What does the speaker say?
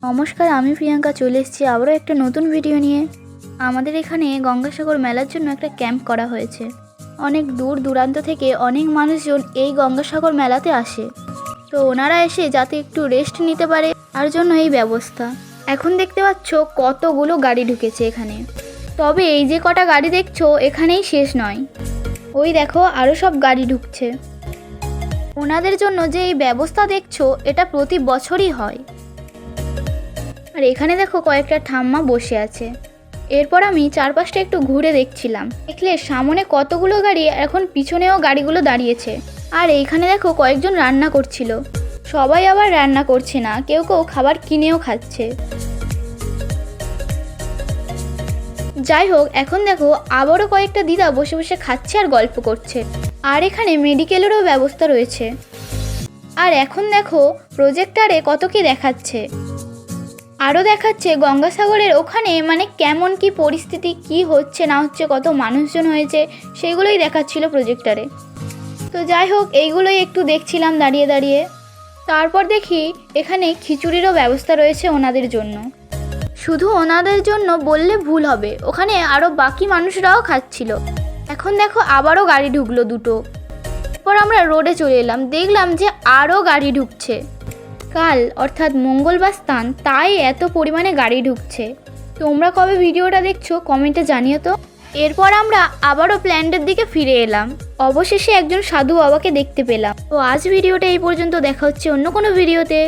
নমস্কার, আমি প্রিয়াঙ্কা চলে এসেছি আবারও একটা নতুন ভিডিও নিয়ে। আমাদের এখানে গঙ্গাসাগর মেলার জন্য একটা ক্যাম্প করা হয়েছে। অনেক দূর দূরান্ত থেকে অনেক মানুষজন এই গঙ্গাসাগর মেলাতে আসে। তো ওনারা এসে যাতে একটু রেস্ট নিতে পারে তার জন্য এই ব্যবস্থা। এখন দেখতে পাচ্ছ কতগুলো গাড়ি ঢুকেছে এখানে। তবে এই যে কটা গাড়ি দেখছো এখানেই শেষ নয়, ওই দেখো আরও সব গাড়ি ঢুকছে। ওনাদের জন্য যে এই ব্যবস্থা দেখছো এটা প্রতি বছরই হয়। আর এখানে দেখো কয়েকটা ঠাম্মা বসে আছে। এরপর আমি চারপাশটা একটু ঘুরে দেখছিলাম। দেখলে সামনে কতগুলো গাড়ি, এখন পিছনেও গাড়িগুলো দাঁড়িয়েছে। আর এইখানে দেখো কয়েকজন রান্না করছিল। সবাই আবার রান্না করছে না, কেউ কেউ খাবার কিনেও খাচ্ছে। যাই হোক, এখন দেখো আবারও কয়েকটা দিদা বসে বসে খাচ্ছে আর গল্প করছে। আর এখানে মেডিকেলেরও ব্যবস্থা রয়েছে। আর এখন দেখো প্রজেক্টরে কত কি দেখাচ্ছে। আরও দেখাচ্ছে গঙ্গাসাগরের ওখানে মানে কেমন কি পরিস্থিতি, কি হচ্ছে না হচ্ছে, কত মানুষজন হয়েছে, সেইগুলোই দেখাচ্ছিল প্রজেক্টরে। তো যাই হোক, এইগুলোই একটু দেখছিলাম দাঁড়িয়ে দাঁড়িয়ে। তারপর দেখি এখানে খিচুড়িরও ব্যবস্থা রয়েছে ওনাদের জন্য। শুধু ওনাদের জন্য বললে ভুল হবে, ওখানে আরও বাকি মানুষরাও খাচ্ছিল। এখন দেখো আবারও গাড়ি ঢুকলো দুটো। এরপর আমরা রোডে চলে এলাম, দেখলাম যে আরও গাড়ি ঢুকছে। কাল অর্থাৎ মঙ্গলবার স্থান, তাই এত পরিমাণে গাড়ি ঢুকছে। তোমরা কবে ভিডিওটা দেখছো কমেন্টে জানিও তো। এরপর আমরা আবারও প্ল্যান্টের দিকে ফিরে এলাম। অবশেষে একজন সাধু বাবাকে দেখতে পেলাম। তো আজ ভিডিওটা এই পর্যন্ত, দেখা হচ্ছে অন্য কোনো ভিডিওতে।